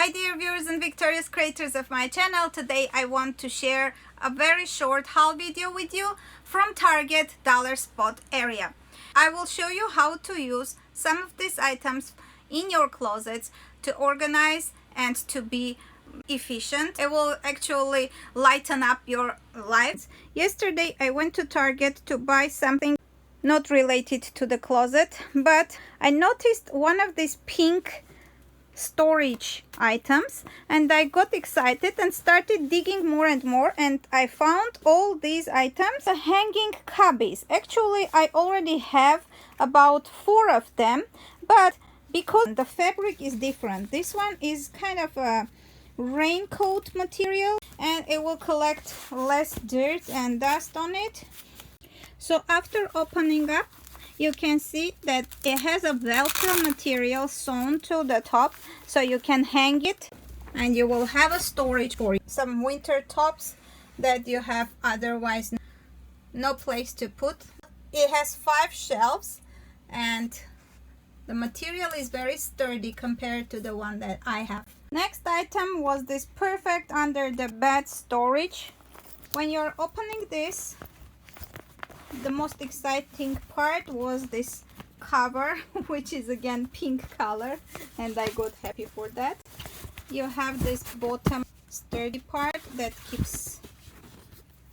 Hi dear viewers and victorious creators of my channel. Today I want to share a very short haul video with you from Target dollar spot area. I will show you how to use some of these items in your closets to organize and to be efficient. It will actually lighten up your lives. Yesterday I went to Target to buy something not related to the closet, but I noticed one of these pink storage items and I got excited and started digging more and more, and I found all these items hanging cubbies. Actually I already have about 4 of them, but because the fabric is different, this one is kind of a raincoat material and it will collect less dirt and dust on it. So after opening up, you can see that it has a velcro material sewn to the top, so you can hang it and you will have a storage for some winter tops that you have otherwise no place to put. It has 5 shelves and the material is very sturdy compared to the one that I have. Next item was this perfect under the bed storage. When you're opening this, the most exciting part was this cover, which is again pink color, and I got happy for that. You have this bottom sturdy part that keeps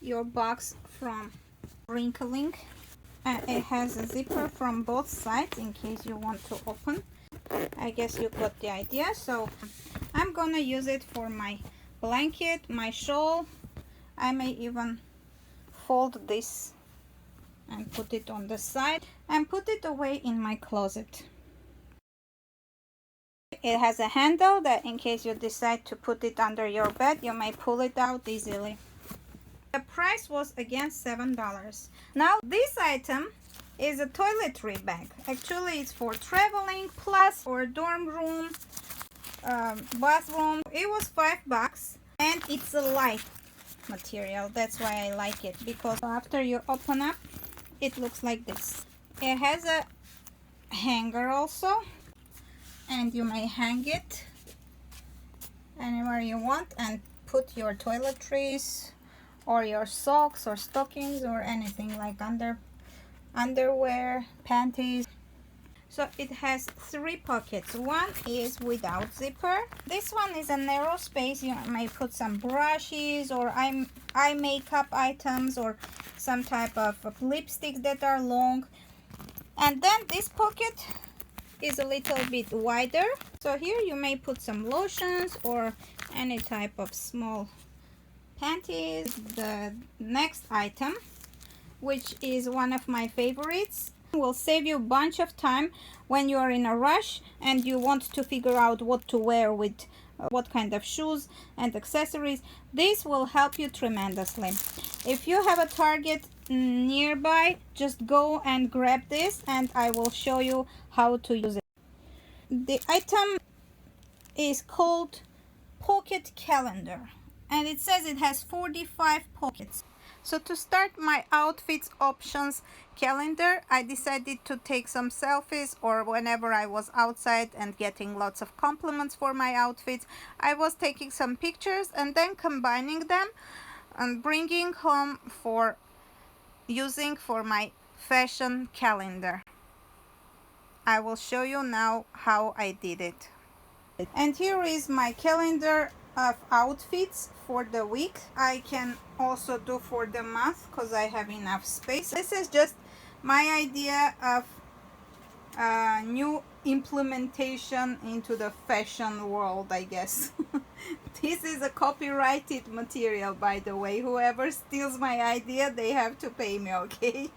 your box from wrinkling, and it has a zipper from both sides in case you want to open. I guess you got the idea. So I'm gonna use it for my blanket, my shawl. I may even fold this and put it on the side and put it away in my closet. It has a handle that in case you decide to put it under your bed, you may pull it out easily. The price was again $7. Now this item is a toiletry bag. Actually it's for traveling plus for dorm room, bathroom. It was $5 and it's a light material. That's why I like it, because after you open up, it looks like this. It has a hanger also, and you may hang it anywhere you want and put your toiletries or your socks or stockings or anything like underwear, panties. So it has 3 pockets. One is without zipper. This one is a narrow space. You may put some brushes or eye makeup items or some type of lipsticks that are long. And then this pocket is a little bit wider. So here you may put some lotions or any type of small panties. The next item, which is one of my favorites, will save you a bunch of time when you are in a rush and you want to figure out what to wear with what kind of shoes and accessories. This will help you tremendously. If you have a Target nearby, just go and grab this and I will show you how to use it. The item is called Pocket Calendar and it says it has 45 pockets. So to start my outfits options calendar, I decided to take some selfies, or whenever I was outside and getting lots of compliments for my outfits, I was taking some pictures and then combining them and bringing home for using for my fashion calendar. I will show you now how I did it. And here is my calendar of outfits for the week. I can also do for the month because I have enough space. This is just my idea of new implementation into the fashion world, I guess. This is a copyrighted material, by the way. Whoever steals my idea, they have to pay me, okay?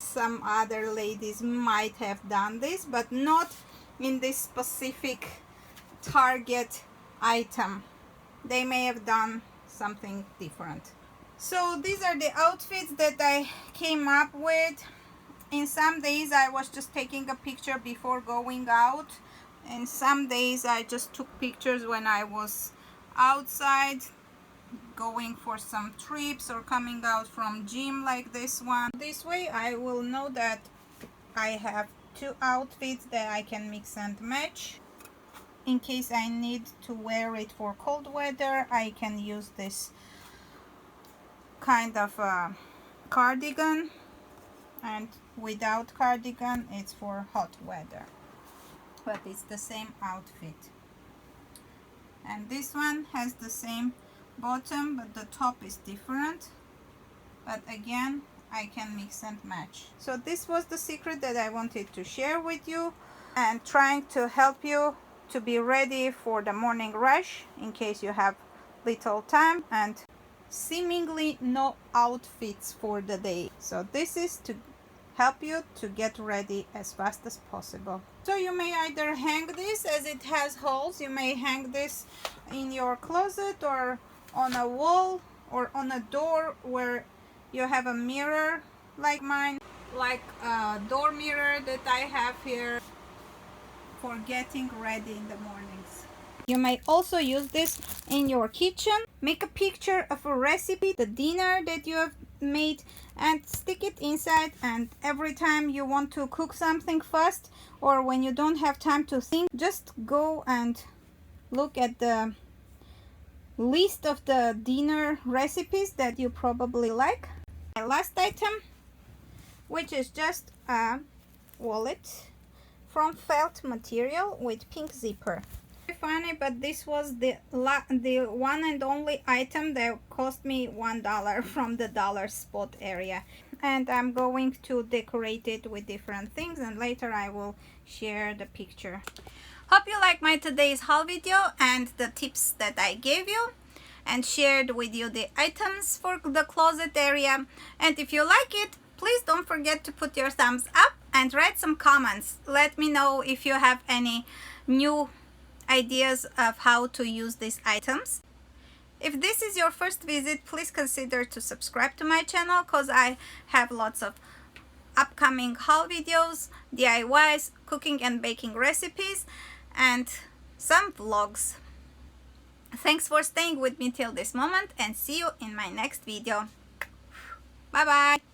Some other ladies might have done this, but not in this specific Target item. They may have done something different. So these are the outfits that I came up with. In some days I was just taking a picture before going out, and some days I just took pictures when I was outside going for some trips or coming out from gym like this one. This way I will know that I have 2 outfits that I can mix and match in case I need to wear it for cold weather, I can use this kind of a cardigan, and without cardigan it's for hot weather, but it's the same outfit. And this one has the same bottom, but the top is different, but again I can mix and match. So this was the secret that I wanted to share with you, and trying to help you to be ready for the morning rush in case you have little time and seemingly no outfits for the day. So this is to help you to get ready as fast as possible. So you may either hang this, as it has holes, you may hang this in your closet or on a wall or on a door where you have a mirror like mine, like a door mirror that I have here for getting ready in the mornings. You may also use this in your kitchen. Make a picture of a recipe, the dinner that you have made, and stick it inside, and every time you want to cook something fast or when you don't have time to think, just go and look at the list of the dinner recipes that you probably like. My last item, which is just a wallet from felt material with pink zipper. Very funny, but this was the one and only item that cost me $1 from the dollar spot area, and I'm going to decorate it with different things, and later I will share the picture. Hope you like my today's haul video and the tips that I gave you and shared with you the items for the closet area. And if you like it, please don't forget to put your thumbs up and write some comments. Let me know if you have any new ideas of how to use these items. If this is your first visit, please consider to subscribe to my channel, because I have lots of upcoming haul videos, DIYs, cooking and baking recipes, and some vlogs. Thanks for staying with me till this moment, and see you in my next video. Bye bye.